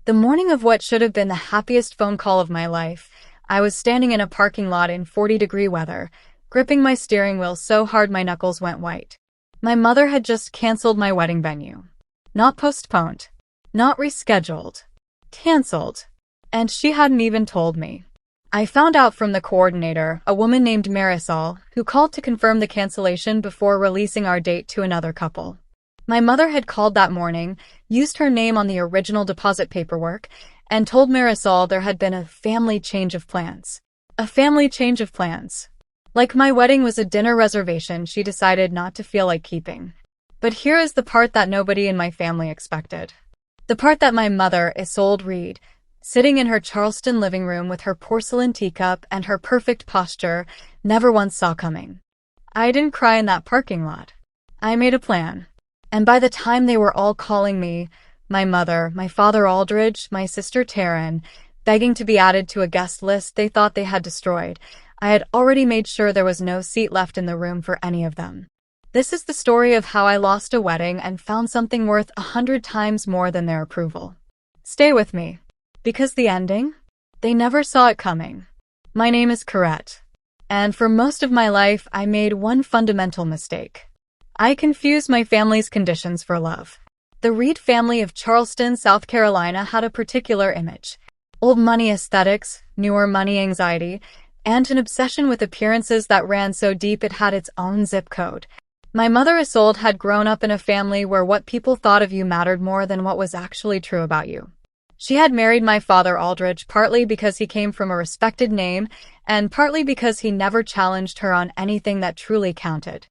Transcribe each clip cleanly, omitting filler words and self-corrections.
The morning of what should have been the happiest phone call of my life, I was standing in a parking lot in 40-degree weather, gripping my steering wheel so hard my knuckles went white. My mother had just canceled my wedding venue. Not postponed. Not rescheduled. Canceled. And she hadn't even told me. I found out from the coordinator, a woman named Marisol, who called to confirm the cancellation before releasing our date to another couple. My mother had called that morning, used her name on the original deposit paperwork, and told Marisol there had been a family change of plans. A family change of plans. Like my wedding was a dinner reservation she decided not to feel like keeping. But here is the part that nobody in my family expected. The part that my mother, Isolde Reed, sitting in her Charleston living room with her porcelain teacup and her perfect posture, never once saw coming. I didn't cry in that parking lot. I made a plan. And by the time they were all calling me, my mother, my father Aldridge, my sister Taryn, begging to be added to a guest list they thought they had destroyed, I had already made sure there was no seat left in the room for any of them. This is the story of how I lost a wedding and found something worth 100 times more than their approval. Stay with me. Because the ending? They never saw it coming. My name is Corette. And for most of my life, I made one fundamental mistake. I confused my family's conditions for love. The Reed family of Charleston, South Carolina had a particular image. Old money aesthetics, newer money anxiety, and an obsession with appearances that ran so deep it had its own zip code. My mother Isolde had grown up in a family where what people thought of you mattered more than what was actually true about you. She had married my father Aldridge partly because he came from a respected name and partly because he never challenged her on anything that truly counted.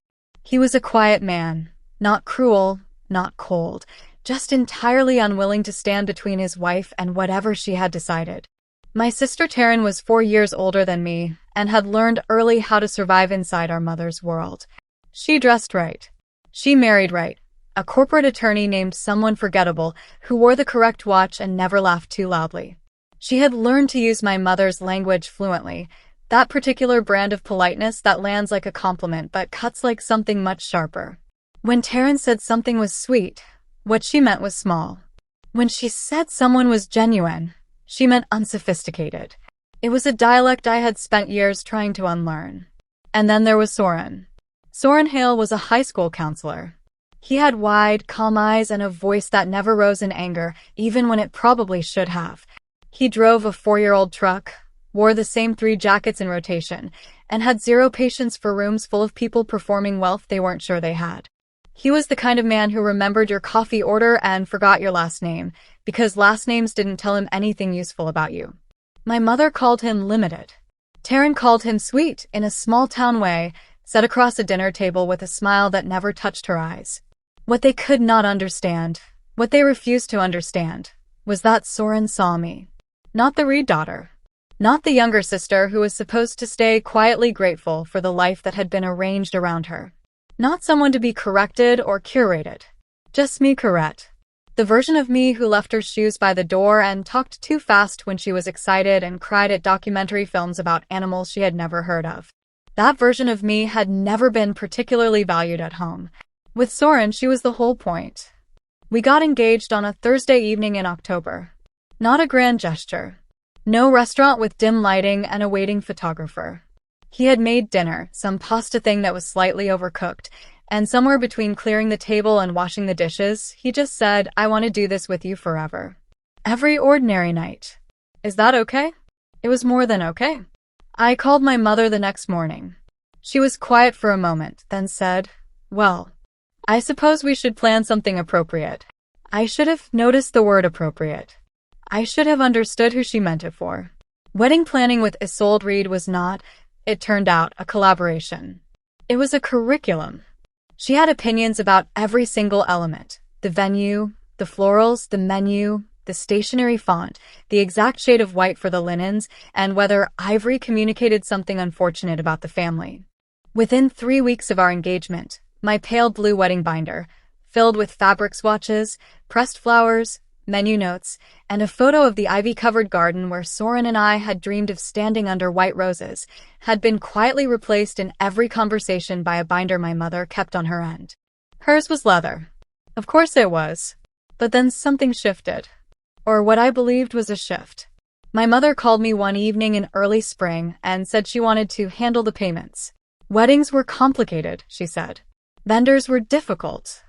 He was a quiet man, not cruel, not cold, just entirely unwilling to stand between his wife and whatever she had decided. My sister Taryn was 4 years older than me and had learned early how to survive inside our mother's world. She dressed right. She married right. A corporate attorney named someone forgettable who wore the correct watch and never laughed too loudly. She had learned to use my mother's language fluently, that particular brand of politeness that lands like a compliment but cuts like something much sharper. When Taryn said something was sweet, what she meant was small. When she said someone was genuine, she meant unsophisticated. It was a dialect I had spent years trying to unlearn. And then there was Soren. Soren Hale was a high school counselor. He had wide, calm eyes and a voice that never rose in anger, even when it probably should have. He drove a 4-year-old truck, wore the same 3 jackets in rotation, and had zero patience for rooms full of people performing wealth they weren't sure they had. He was the kind of man who remembered your coffee order and forgot your last name, because last names didn't tell him anything useful about you. My mother called him limited. Taryn called him sweet, in a small-town way, set across a dinner table with a smile that never touched her eyes. What they could not understand, what they refused to understand, was that Soren saw me. Not the Reed daughter. Not the younger sister who was supposed to stay quietly grateful for the life that had been arranged around her. Not someone to be corrected or curated. Just me, Corette. The version of me who left her shoes by the door and talked too fast when she was excited and cried at documentary films about animals she had never heard of. That version of me had never been particularly valued at home. With Soren, she was the whole point. We got engaged on a Thursday evening in October. Not a grand gesture. No restaurant with dim lighting and a waiting photographer. He had made dinner, some pasta thing that was slightly overcooked, and somewhere between clearing the table and washing the dishes, he just said, "I want to do this with you forever." Every ordinary night. Is that okay? It was more than okay. I called my mother the next morning. She was quiet for a moment, then said, "Well, I suppose we should plan something appropriate." I should have noticed the word appropriate. I should have understood who she meant it for. Wedding planning with Isolde Reed was not, it turned out, a collaboration. It was a curriculum. She had opinions about every single element. The venue, the florals, the menu, the stationery font, the exact shade of white for the linens, and whether ivory communicated something unfortunate about the family. Within 3 weeks of our engagement, my pale blue wedding binder, filled with fabric swatches, pressed flowers, menu notes, and a photo of the ivy-covered garden where Soren and I had dreamed of standing under white roses, had been quietly replaced in every conversation by a binder my mother kept on her end. Hers was leather. Of course it was. But then something shifted. or what I believed was a shift. My mother called me one evening in early spring and said she wanted to handle the payments. Weddings were complicated, she said. Vendors were difficult.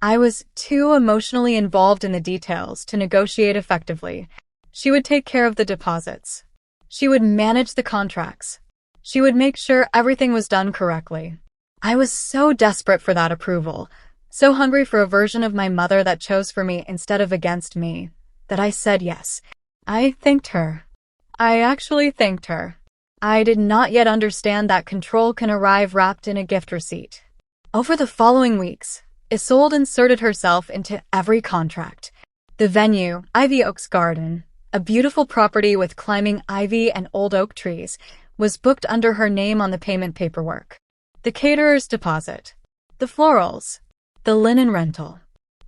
I was too emotionally involved in the details to negotiate effectively. She would take care of the deposits. She would manage the contracts. She would make sure everything was done correctly. I was so desperate for that approval, so hungry for a version of my mother that chose for me instead of against me, that I said yes. I thanked her. I actually thanked her. I did not yet understand that control can arrive wrapped in a gift receipt. Over the following weeks, Isolde inserted herself into every contract. The venue, Ivy Oaks Garden, a beautiful property with climbing ivy and old oak trees, was booked under her name on the payment paperwork. The caterer's deposit, the florals, the linen rental,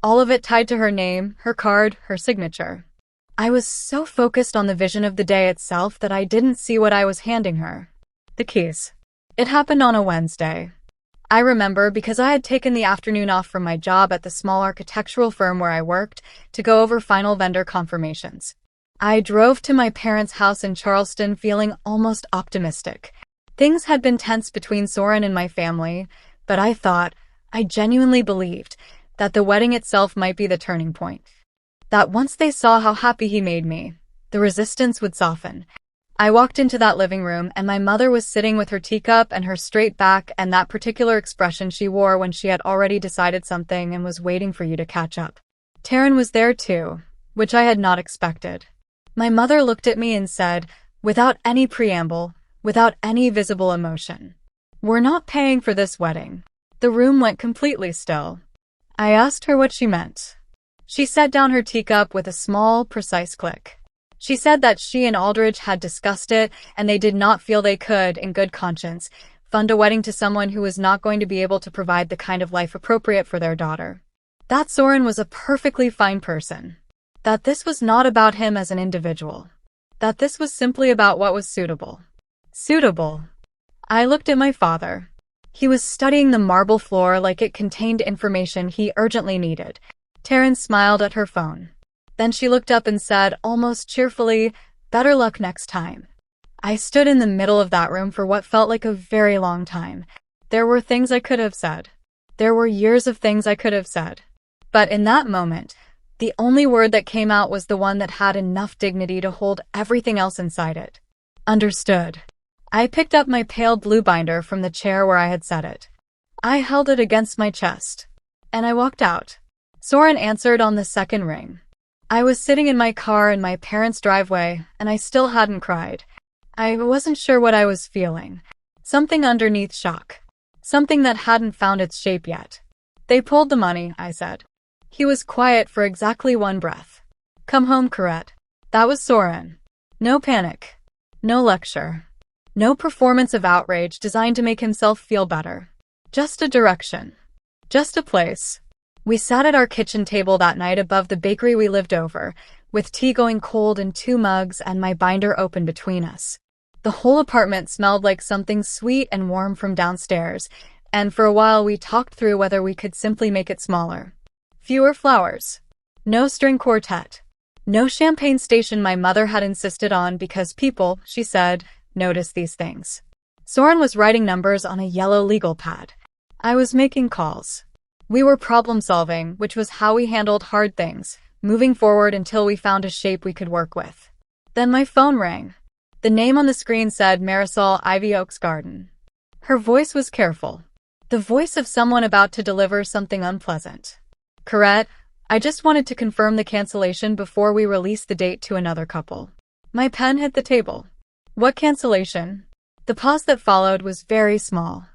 all of it tied to her name, her card, her signature. I was so focused on the vision of the day itself that I didn't see what I was handing her. The keys. It happened on a Wednesday. I remember because I had taken the afternoon off from my job at the small architectural firm where I worked to go over final vendor confirmations. I drove to my parents' house in Charleston feeling almost optimistic. Things had been tense between Soren and my family, but I genuinely believed, that the wedding itself might be the turning point. That once they saw how happy he made me, the resistance would soften. I walked into that living room and my mother was sitting with her teacup and her straight back and that particular expression she wore when she had already decided something and was waiting for you to catch up. Taryn was there too, which I had not expected. My mother looked at me and said, without any preamble, without any visible emotion, "We're not paying for this wedding." The room went completely still. I asked her what she meant. She set down her teacup with a small, precise click. She said that she and Aldridge had discussed it, and they did not feel they could, in good conscience, fund a wedding to someone who was not going to be able to provide the kind of life appropriate for their daughter. That Soren was a perfectly fine person. That this was not about him as an individual. That this was simply about what was suitable. Suitable. I looked at my father. He was studying the marble floor like it contained information he urgently needed. Taryn smiled at her phone. Then she looked up and said, almost cheerfully, "Better luck next time." I stood in the middle of that room for what felt like a very long time. There were things I could have said. There were years of things I could have said. But in that moment, the only word that came out was the one that had enough dignity to hold everything else inside it. Understood. I picked up my pale blue binder from the chair where I had set it. I held it against my chest. And I walked out. Soren answered on the second ring. I was sitting in my car in my parents' driveway, and I still hadn't cried. I wasn't sure what I was feeling. Something underneath shock. Something that hadn't found its shape yet. "They pulled the money," I said. He was quiet for exactly one breath. "Come home, Corette." That was Soren. No panic. No lecture. No performance of outrage designed to make himself feel better. Just a direction. Just a place. We sat at our kitchen table that night above the bakery we lived over, with tea going cold in 2 mugs and my binder open between us. The whole apartment smelled like something sweet and warm from downstairs, and for a while we talked through whether we could simply make it smaller. Fewer flowers. No string quartet. No champagne station my mother had insisted on because people, she said, notice these things. Soren was writing numbers on a yellow legal pad. I was making calls. We were problem-solving, which was how we handled hard things, moving forward until we found a shape we could work with. Then my phone rang. The name on the screen said Marisol Ivy Oaks Garden. Her voice was careful. The voice of someone about to deliver something unpleasant. "Corette, I just wanted to confirm the cancellation before we release the date to another couple." My pen hit the table. "What cancellation?" The pause that followed was very small.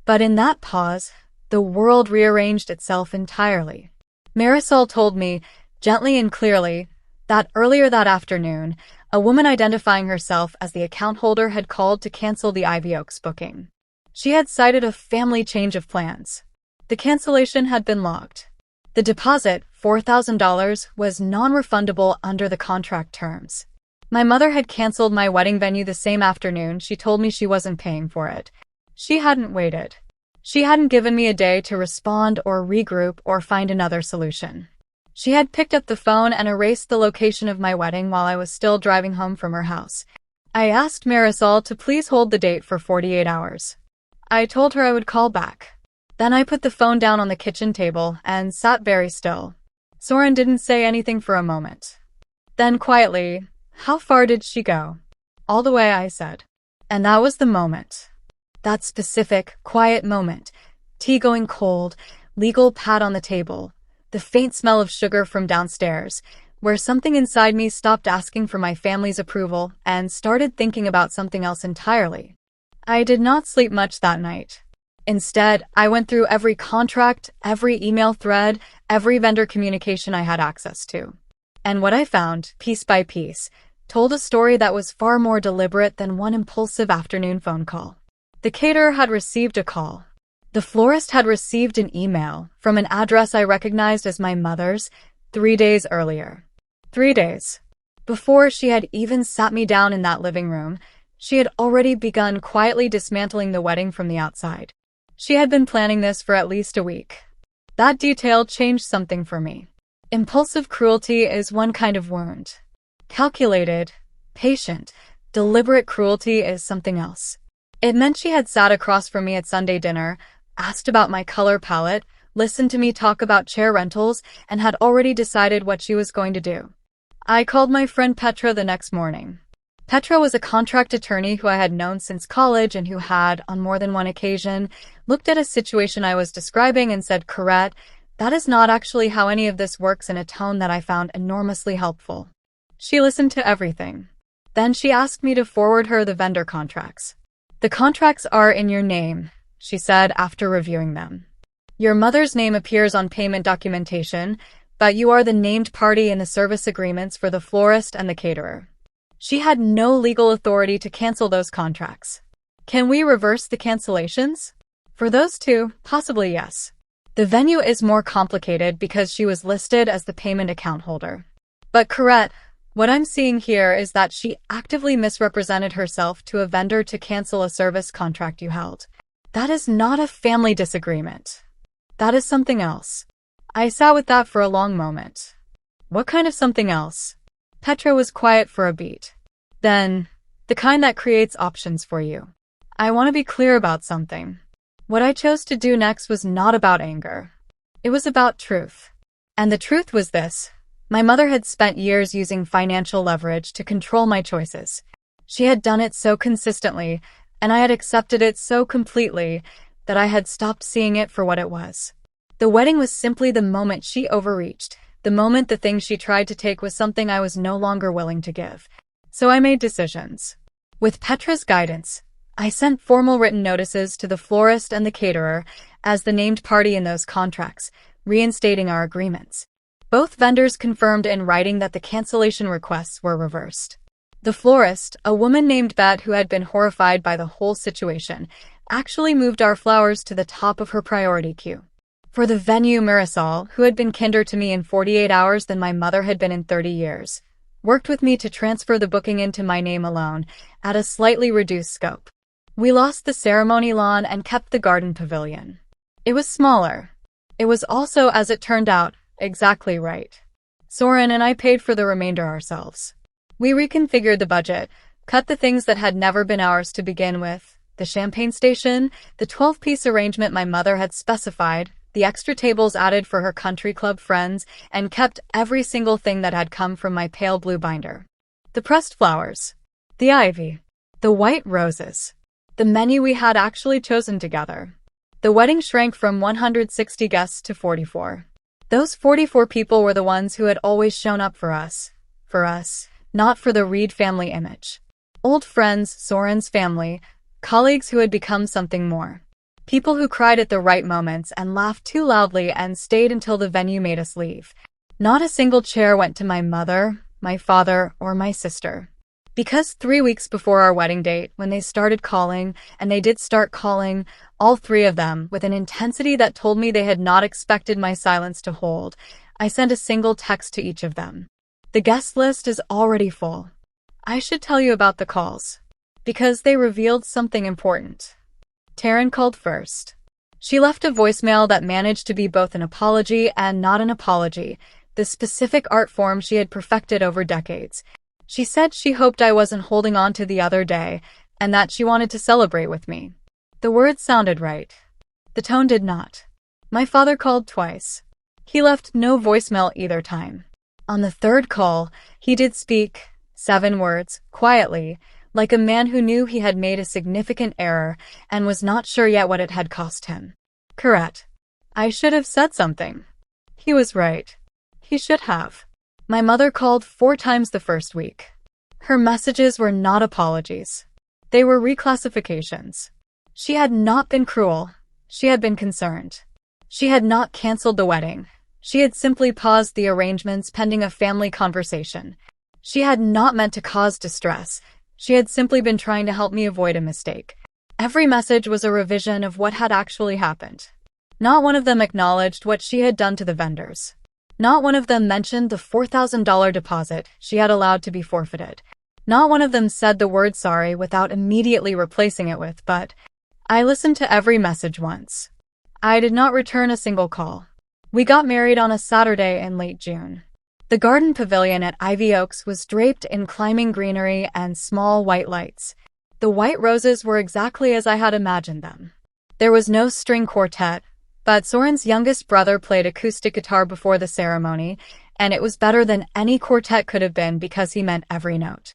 But in that pause, the world rearranged itself entirely. Marisol told me, gently and clearly, that earlier that afternoon, a woman identifying herself as the account holder had called to cancel the Ivy Oaks booking. She had cited a family change of plans. The cancellation had been logged. The deposit, $4,000, was non-refundable under the contract terms. My mother had canceled my wedding venue the same afternoon. She told me she wasn't paying for it. She hadn't waited. She hadn't given me a day to respond or regroup or find another solution. She had picked up the phone and erased the location of my wedding while I was still driving home from her house. I asked Marisol to please hold the date for 48 hours. I told her I would call back. Then I put the phone down on the kitchen table and sat very still. Soren didn't say anything for a moment. Then quietly, "How far did she go?" "All the way," I said. And that was the moment. That specific, quiet moment. Tea going cold, legal pad on the table, the faint smell of sugar from downstairs, where something inside me stopped asking for my family's approval and started thinking about something else entirely. I did not sleep much that night. Instead, I went through every contract, every email thread, every vendor communication I had access to. And what I found, piece by piece, told a story that was far more deliberate than one impulsive afternoon phone call. The caterer had received a call. The florist had received an email from an address I recognized as my mother's 3 days earlier. 3 days. Before she had even sat me down in that living room, she had already begun quietly dismantling the wedding from the outside. She had been planning this for at least a week. That detail changed something for me. Impulsive cruelty is one kind of wound. Calculated, patient, deliberate cruelty is something else. It meant she had sat across from me at Sunday dinner, asked about my color palette, listened to me talk about chair rentals, and had already decided what she was going to do. I called my friend Petra the next morning. Petra was a contract attorney who I had known since college and who had, on more than one occasion, looked at a situation I was describing and said, "Corette, that is not actually how any of this works," in a tone that I found enormously helpful. She listened to everything. Then she asked me to forward her the vendor contracts. "The contracts are in your name," she said after reviewing them. "Your mother's name appears on payment documentation, but you are the named party in the service agreements for the florist and the caterer. She had no legal authority to cancel those contracts. Can we reverse the cancellations? For those two, possibly yes. The venue is more complicated because she was listed as the payment account holder. But Corette, what I'm seeing here is that she actively misrepresented herself to a vendor to cancel a service contract you held. That is not a family disagreement. That is something else." I sat with that for a long moment. "What kind of something else?" Petra was quiet for a beat. "Then, the kind that creates options for you. I want to be clear about something. What I chose to do next was not about anger. It was about truth. And the truth was this. My mother had spent years using financial leverage to control my choices. She had done it so consistently, and I had accepted it so completely that I had stopped seeing it for what it was. The wedding was simply the moment she overreached, the moment the thing she tried to take was something I was no longer willing to give. So I made decisions. With Petra's guidance, I sent formal written notices to the florist and the caterer as the named party in those contracts, reinstating our agreements. Both vendors confirmed in writing that the cancellation requests were reversed. The florist, a woman named Bet who had been horrified by the whole situation, actually moved our flowers to the top of her priority queue. For the venue, Marisol, who had been kinder to me in 48 hours than my mother had been in 30 years, worked with me to transfer the booking into my name alone, at a slightly reduced scope. We lost the ceremony lawn and kept the garden pavilion. It was smaller. It was also, as it turned out, exactly right. Soren and I paid for the remainder ourselves. We reconfigured the budget, cut the things that had never been ours to begin with, the champagne station, the 12-piece arrangement my mother had specified, the extra tables added for her country club friends, and kept every single thing that had come from my pale blue binder. The pressed flowers, the ivy, the white roses, the menu we had actually chosen together. The wedding shrank from 160 guests to 44. Those 44 people were the ones who had always shown up for us, not for the Reed family image. Old friends, Soren's family, colleagues who had become something more. People who cried at the right moments and laughed too loudly and stayed until the venue made us leave. Not a single chair went to my mother, my father, or my sister. Because 3 weeks before our wedding date, when they started calling, and they did start calling, all three of them, with an intensity that told me they had not expected my silence to hold, I sent a single text to each of them. The guest list is already full. I should tell you about the calls, because they revealed something important. Taryn called first. She left a voicemail that managed to be both an apology and not an apology, the specific art form she had perfected over decades. She said she hoped I wasn't holding on to the other day, and that she wanted to celebrate with me. The words sounded right. The tone did not. My father called twice. He left no voicemail either time. On the third call, he did speak, 7 words, quietly, like a man who knew he had made a significant error and was not sure yet what it had cost him. Corette. I should have said something. He was right. He should have. My mother called 4 times the first week. Her messages were not apologies. They were reclassifications. She had not been cruel. She had been concerned. She had not canceled the wedding. She had simply paused the arrangements pending a family conversation. She had not meant to cause distress. She had simply been trying to help me avoid a mistake. Every message was a revision of what had actually happened. Not one of them acknowledged what she had done to the vendors. Not one of them mentioned the $4,000 deposit she had allowed to be forfeited. Not one of them said the word sorry without immediately replacing it with "but." I listened to every message once. I did not return a single call. We got married on a Saturday in late June. The garden pavilion at Ivy Oaks was draped in climbing greenery and small white lights. The white roses were exactly as I had imagined them. There was no string quartet, but Soren's youngest brother played acoustic guitar before the ceremony, and it was better than any quartet could have been because he meant every note.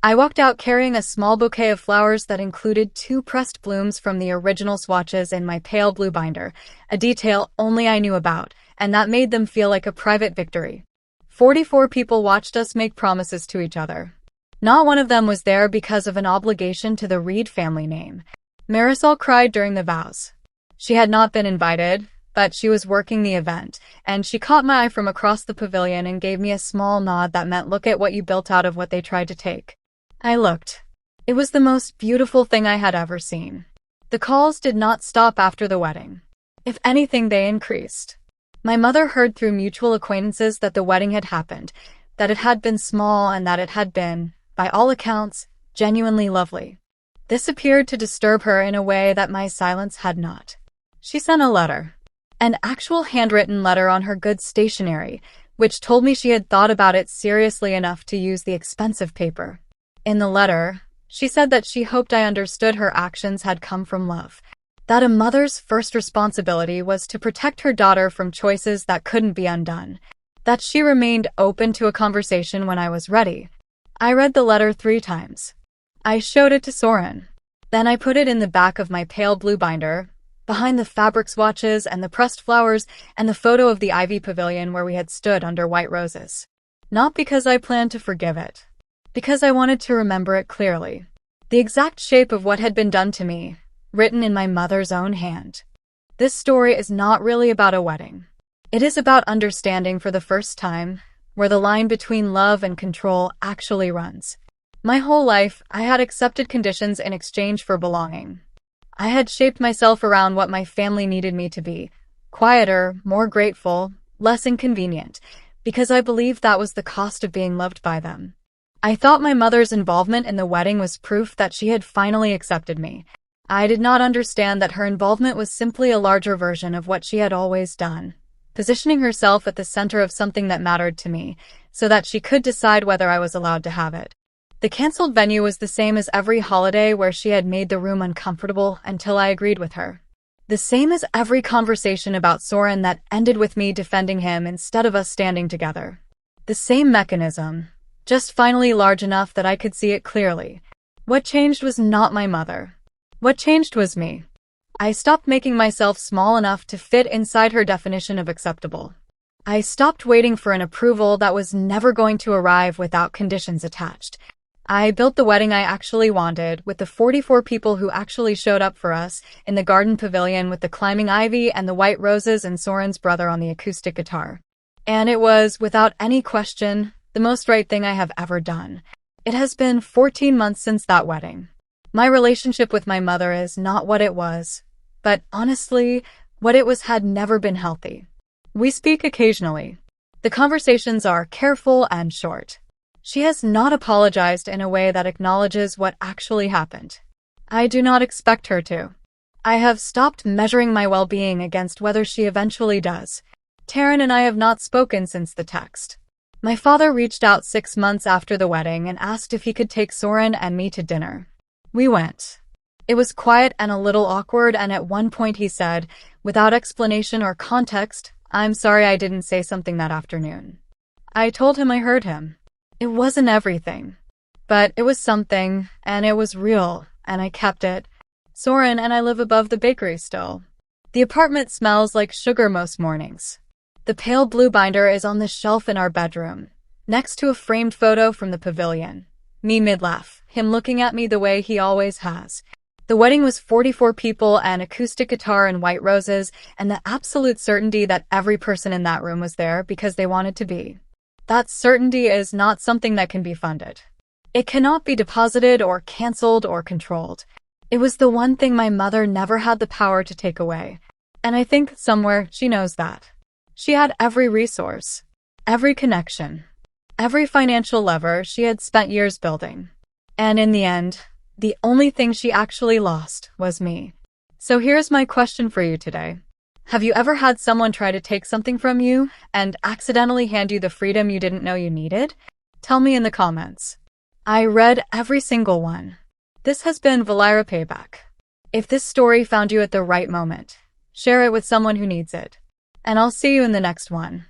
I walked out carrying a small bouquet of flowers that included 2 pressed blooms from the original swatches in my pale blue binder, a detail only I knew about, and that made them feel like a private victory. 44 people watched us make promises to each other. Not one of them was there because of an obligation to the Reed family name. Marisol cried during the vows. She had not been invited, but she was working the event, and she caught my eye from across the pavilion and gave me a small nod that meant look at what you built out of what they tried to take. I looked. It was the most beautiful thing I had ever seen. The calls did not stop after the wedding. If anything, they increased. My mother heard through mutual acquaintances that the wedding had happened, that it had been small, and that it had been, by all accounts, genuinely lovely. This appeared to disturb her in a way that my silence had not. She sent a letter. An actual handwritten letter on her good stationery, which told me she had thought about it seriously enough to use the expensive paper. In the letter, she said that she hoped I understood her actions had come from love. That a mother's first responsibility was to protect her daughter from choices that couldn't be undone. That she remained open to a conversation when I was ready. I read the letter 3 times. I showed it to Soren. Then I put it in the back of my pale blue binder, behind the fabric swatches and the pressed flowers and the photo of the Ivy Pavilion where we had stood under white roses. Not because I planned to forgive it. Because I wanted to remember it clearly. The exact shape of what had been done to me, written in my mother's own hand. This story is not really about a wedding. It is about understanding for the first time where the line between love and control actually runs. My whole life, I had accepted conditions in exchange for belonging. I had shaped myself around what my family needed me to be. Quieter, more grateful, less inconvenient, because I believed that was the cost of being loved by them. I thought my mother's involvement in the wedding was proof that she had finally accepted me. I did not understand that her involvement was simply a larger version of what she had always done, positioning herself at the center of something that mattered to me, so that she could decide whether I was allowed to have it. The canceled venue was the same as every holiday where she had made the room uncomfortable until I agreed with her. The same as every conversation about Soren that ended with me defending him instead of us standing together. The same mechanism, just finally large enough that I could see it clearly. What changed was not my mother. What changed was me. I stopped making myself small enough to fit inside her definition of acceptable. I stopped waiting for an approval that was never going to arrive without conditions attached. I built the wedding I actually wanted, with the 44 people who actually showed up for us, in the garden pavilion with the climbing ivy and the white roses and Soren's brother on the acoustic guitar. And it was, without any question, the most right thing I have ever done. It has been 14 months since that wedding. My relationship with my mother is not what it was, but honestly, what it was had never been healthy. We speak occasionally. The conversations are careful and short. She has not apologized in a way that acknowledges what actually happened. I do not expect her to. I have stopped measuring my well-being against whether she eventually does. Taryn and I have not spoken since the text. My father reached out 6 months after the wedding and asked if he could take Soren and me to dinner. We went. It was quiet and a little awkward, and at one point he said, without explanation or context, "I'm sorry I didn't say something that afternoon." I told him I heard him. It wasn't everything, but it was something, and it was real, and I kept it. Soren and I live above the bakery still. The apartment smells like sugar most mornings. The pale blue binder is on the shelf in our bedroom, next to a framed photo from the pavilion. Me mid-laugh, him looking at me the way he always has. The wedding was 44 people, an acoustic guitar and white roses, and the absolute certainty that every person in that room was there because they wanted to be. That certainty is not something that can be funded. It cannot be deposited or canceled or controlled. It was the one thing my mother never had the power to take away. And I think somewhere she knows that. She had every resource, every connection, every financial lever she had spent years building. And in the end, the only thing she actually lost was me. So here's my question for you today. Have you ever had someone try to take something from you and accidentally hand you the freedom you didn't know you needed? Tell me in the comments. I read every single one. This has been Velyra Payback. If this story found you at the right moment, share it with someone who needs it. And I'll see you in the next one.